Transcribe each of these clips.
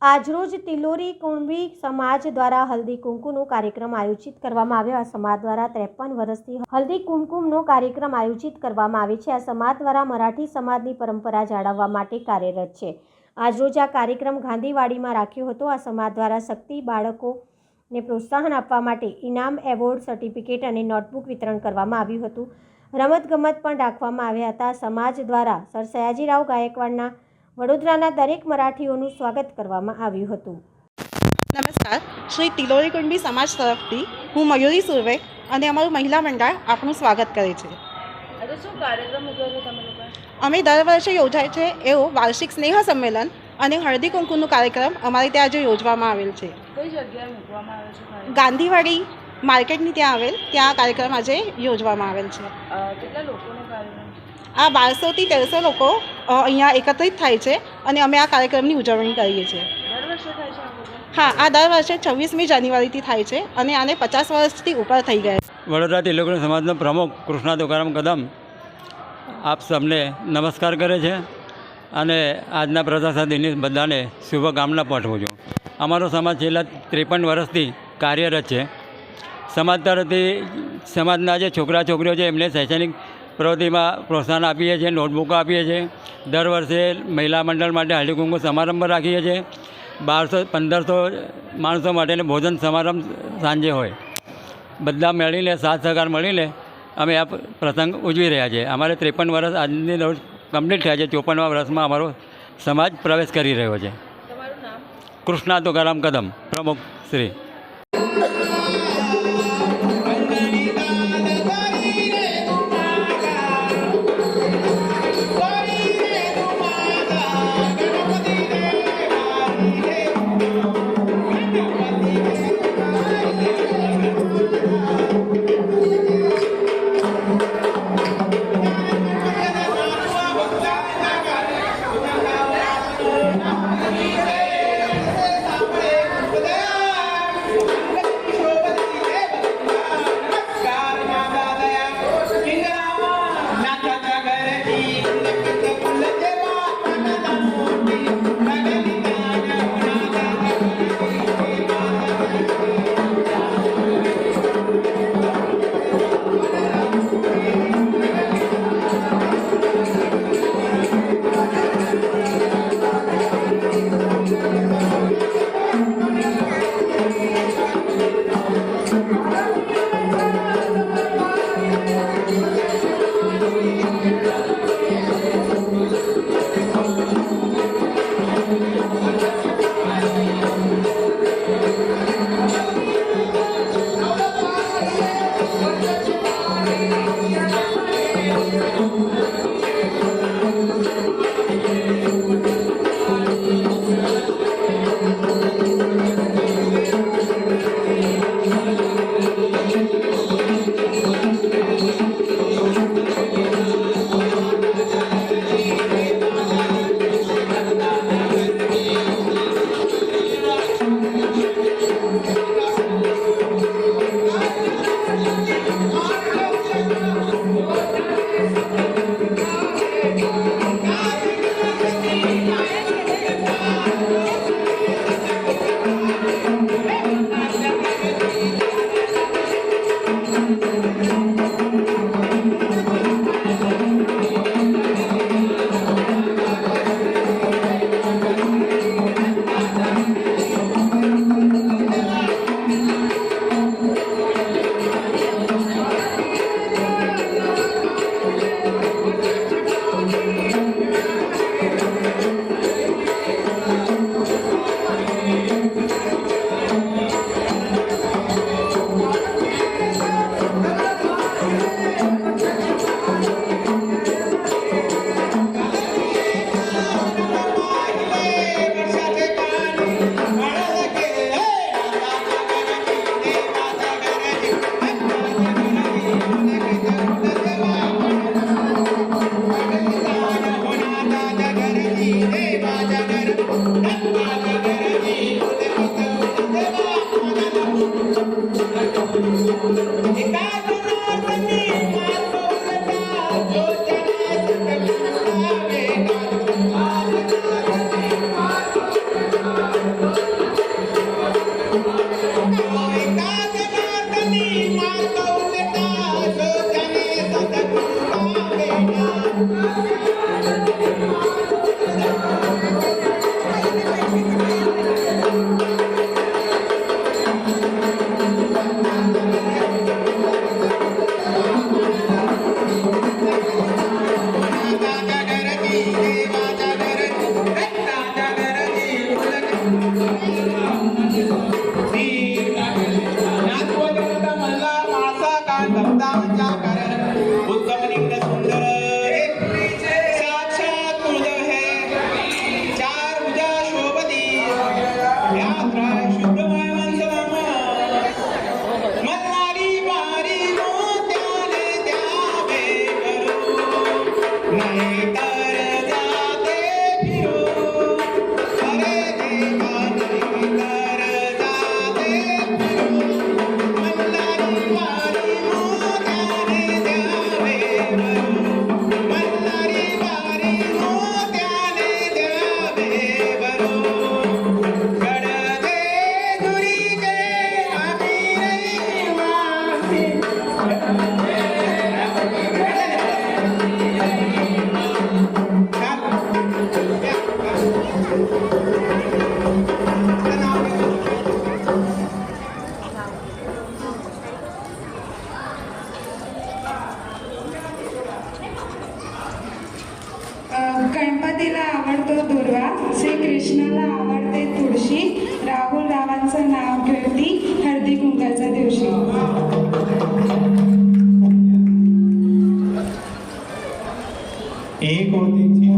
આજરોજ તિલોરી કુણબી સમાજ દ્વારા હલ્દી કુમકુમનો કાર્યક્રમ આયોજિત કરવામાં આવ્યો। આ સમાજ દ્વારા 53 વર્ષથી હલ્દી કુમકુમનો કાર્યક્રમ આયોજિત કરવામાં આવે છે। આ સમાજ દ્વારા મરાઠી સમાજની પરંપરા જાળવવા માટે કાર્યરત છે। આજરોજ આ કાર્યક્રમ ગાંધીવાડીમાં રાખ્યો હતો। આ સમાજ દ્વારા શક્તિ બાળકોને પ્રોત્સાહન આપવા માટે ઇનામ, એવોર્ડ, સર્ટિફિકેટ અને નોટબુક વિતરણ કરવામાં આવ્યું હતું। રમતગમત પણ રાખવામાં આવ્યા હતા। સમાજ દ્વારા સર સયાજીરાવ ગાયકવાડના વડોદરાના દરેક મરાઠીઓનું સ્વાગત કરવામાં આવ્યું હતું। નમસ્કાર, શ્રી તિલોરી કુંડબી સમાજ તરફથી હું મયુરી સુરવે અને અમારું મહિલા મંડળ આપનું સ્વાગત કરે છે। આજે શું કાર્યક્રમ ઉજવ્યો તમે લોકો? અમે દર વર્ષે યોજાય છે એવો વાર્ષિક સ્નેહ સંમેલન અને હળદી કુમકુમનો કાર્યક્રમ અમારે ત્યાં આજે યોજવામાં આવેલ છે। કઈ જગ્યાએ મૂકવામાં આવ્યો છે? ગાંધીવાડી માર્કેટની ત્યાં આવેલ ત્યાં કાર્યક્રમ આજે યોજવામાં આવેલ છે। કેટલા લોકોનો કાર્યક્રમ? આ 1200 થી 1300 લોકો અહીંયા એકત્રિત થાય છે અને અમે આ કાર્યક્રમની ઉજવણી કરીએ છીએ। દર વર્ષે થાય છે આ પ્રોગ્રામ? હા, આ દર વર્ષે 26મી જાન્યુઆરીથી થાય છે અને આને 50 વર્ષથી ઉપર થઈ ગયા છે। વડોદરા તિલોરી સમાજનો પ્રમુખ કૃષ્ણા તુકારામ કદમ આપ સૌને નમસ્કાર કરે છે અને આજના પ્રજાસત્તાક દિનની બધાને શુભકામના પાઠવું છું। અમારો સમાજ છેલ્લા 53 વર્ષથી કાર્યરત છે। સમાજ તરફથી સમાજના જે છોકરા છોકરીઓ છે એમને શૈક્ષણિક પ્રવૃત્તિમાં પ્રોત્સાહન આપીએ છીએ, નોટબુકો આપીએ છીએ। દર વર્ષે મહિલા મંડળ માટે હળદી કુમકુમ સમારંભ રાખીએ છીએ। 1200-1500 માણસો માટેનો ભોજન સમારંભ સાંજે હોય। બધા મળીને સાથ સહકાર મળીને અમે આ પ્રસંગ ઉજવી રહ્યા છીએ। અમારે 53 વર્ષ આજની રોજ કમ્પ્લીટ થયા છે। 54મા વર્ષમાં અમારો સમાજ પ્રવેશ કરી રહ્યો છે। તમારું નામ? કૃષ્ણા તુકારામ કદમ, પ્રમુખ શ્રી। मुक्तांचा कारण उत्तम लिंग सुंदर साक्षात तुळज है चार भुजा शोभती यात्रा शुभमय वंशम मल्हारी वारी मोत्याने द्यावे करू नाही तर जाते फिरो अरे देवा नाही तर जाते फिरो मल्हारी वारी मोत्याने द्यावे करू मल्हारी वारी मोत्याने द्यावे करू गडदे दुरीचे गणपतीला आवडतो दुर्वा, श्रीकृष्णाला आवडते तुळशी, राहुल रावांचं नाव घेती हळदी कुंकाच्या दिवशी. एक होती थी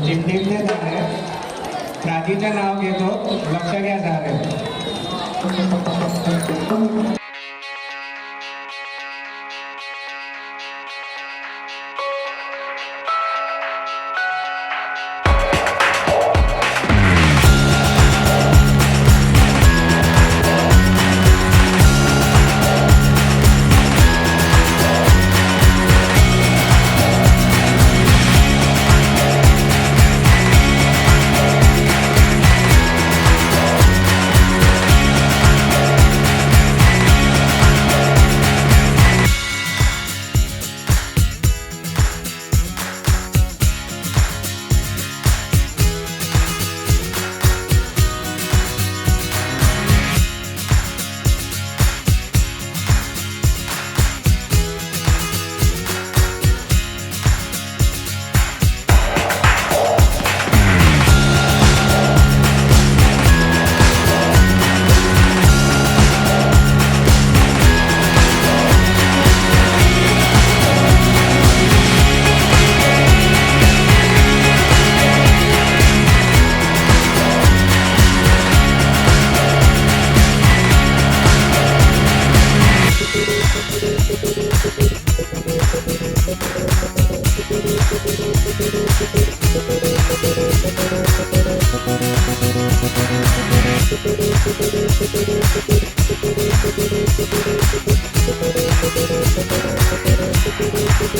टिमटिमचे झाले प्राचीचं नाव घेतो लक्ष घ्या झाले Thank you.